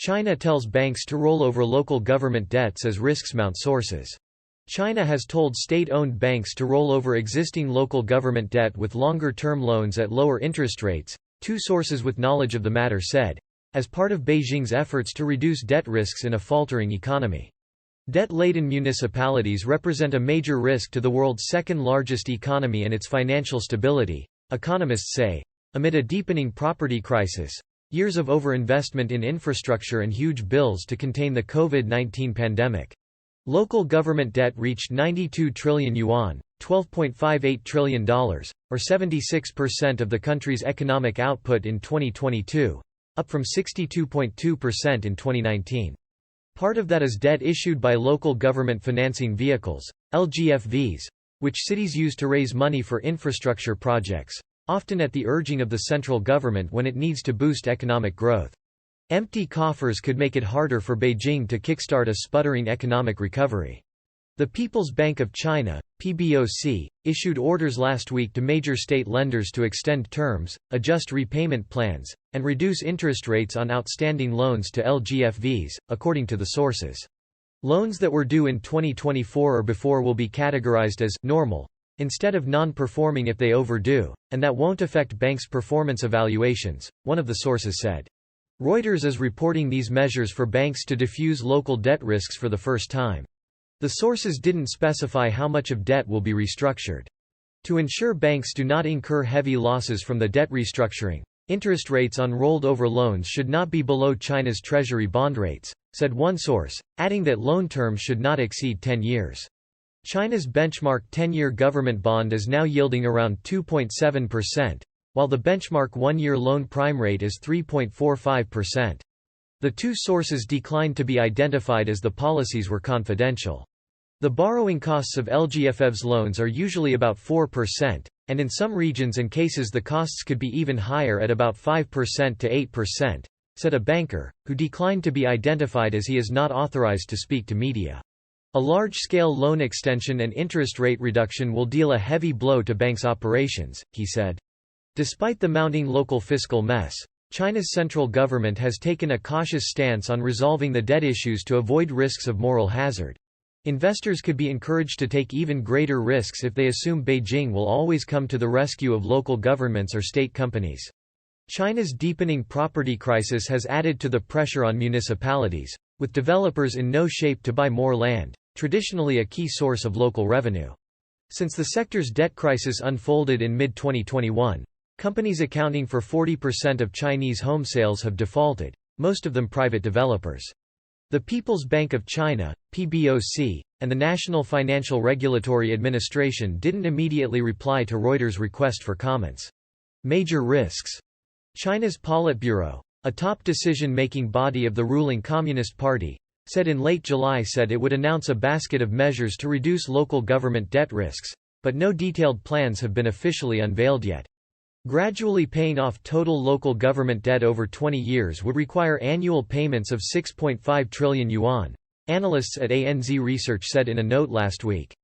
China tells banks to roll over local government debts as risks mount. Sources. China has told state-owned banks to roll over existing local government debt with longer-term loans at lower interest rates, two sources with knowledge of the matter said, as part of Beijing's efforts to reduce debt risks in a faltering economy. Debt-laden municipalities represent a major risk to the world's second-largest economy and its financial stability, economists say, amid a deepening property crisis, years of overinvestment in infrastructure and huge bills to contain the COVID-19 pandemic. Local government debt reached 92 trillion yuan, $12.58 trillion, or 76% of the country's economic output in 2022, up from 62.2% in 2019. Part of that is debt issued by local government financing vehicles, LGFVs, which cities use to raise money for infrastructure projects, often at the urging of the central government when it needs to boost economic growth. Empty coffers could make it harder for Beijing to kickstart a sputtering economic recovery. The People's Bank of China, PBOC, issued orders last week to major state lenders to extend terms, adjust repayment plans, and reduce interest rates on outstanding loans to LGFVs, according to the sources. Loans that were due in 2024 or before will be categorized as normal, instead of non-performing if they overdue, and that won't affect banks' performance evaluations, one of the sources said. Reuters is reporting these measures for banks to diffuse local debt risks for the first time. The sources didn't specify how much of debt will be restructured. To ensure banks do not incur heavy losses from the debt restructuring, interest rates on rolled-over loans should not be below China's treasury bond rates, said one source, adding that loan terms should not exceed 10 years. China's benchmark 10-year government bond is now yielding around 2.7%, while the benchmark 1-year loan prime rate is 3.45%. The two sources declined to be identified as the policies were confidential. The borrowing costs of LGFV's loans are usually about 4%, and in some regions and cases the costs could be even higher at about 5% to 8%, said a banker, who declined to be identified as he is not authorized to speak to media. A large-scale loan extension and interest rate reduction will deal a heavy blow to banks' operations, he said. Despite the mounting local fiscal mess, China's central government has taken a cautious stance on resolving the debt issues to avoid risks of moral hazard. Investors could be encouraged to take even greater risks if they assume Beijing will always come to the rescue of local governments or state companies. China's deepening property crisis has added to the pressure on municipalities, with developers in no shape to buy more land, traditionally a key source of local revenue. Since the sector's debt crisis unfolded in mid-2021, companies accounting for 40% of Chinese home sales have defaulted, most of them private developers. The People's Bank of China, PBOC, and the National Financial Regulatory Administration didn't immediately reply to Reuters' request for comments. Major risks. China's Politburo, a top decision-making body of the ruling Communist Party, said in late July it would announce a basket of measures to reduce local government debt risks, but no detailed plans have been officially unveiled yet. Gradually paying off total local government debt over 20 years would require annual payments of 6.5 trillion yuan, analysts at ANZ Research said in a note last week.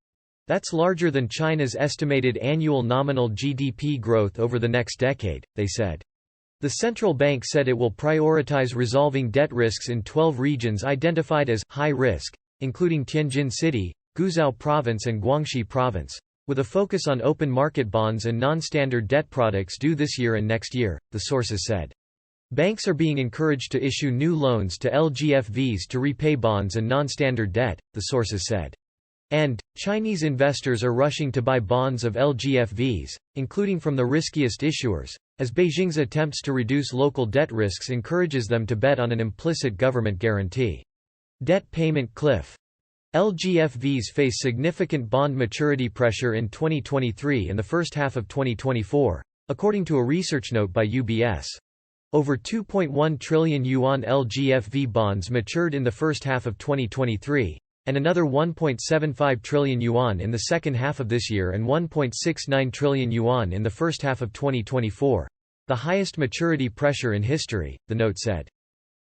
That's larger than China's estimated annual nominal GDP growth over the next decade, they said. The central bank said it will prioritize resolving debt risks in 12 regions identified as high risk, including Tianjin City, Guizhou Province and Guangxi Province, with a focus on open market bonds and non-standard debt products due this year and next year, the sources said. Banks are being encouraged to issue new loans to LGFVs to repay bonds and non-standard debt, the sources said. And, Chinese investors are rushing to buy bonds of LGFVs, including from the riskiest issuers, as Beijing's attempts to reduce local debt risks encourages them to bet on an implicit government guarantee. Debt payment cliff. LGFVs face significant bond maturity pressure in 2023 and the first half of 2024, according to a research note by UBS. Over 2.1 trillion yuan LGFV bonds matured in the first half of 2023, and another 1.75 trillion yuan in the second half of this year and 1.69 trillion yuan in the first half of 2024, the highest maturity pressure in history, the note said.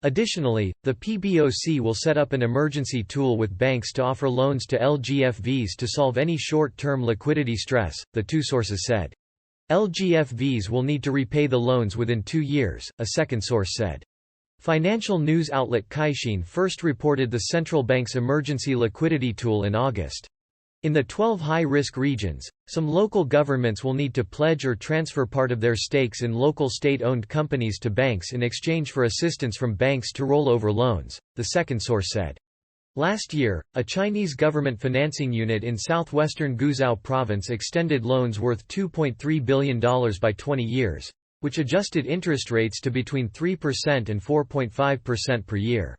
Additionally, the PBOC will set up an emergency tool with banks to offer loans to LGFVs to solve any short-term liquidity stress, the two sources said. LGFVs will need to repay the loans within 2 years, a second source said. Financial news outlet Caixin first reported the central bank's emergency liquidity tool in August. In the 12 high-risk regions, some local governments will need to pledge or transfer part of their stakes in local state-owned companies to banks in exchange for assistance from banks to roll over loans, the second source said. Last year, a Chinese government financing unit in southwestern Guizhou province extended loans worth $2.3 billion by 20 years, which adjusted interest rates to between 3% and 4.5% per year.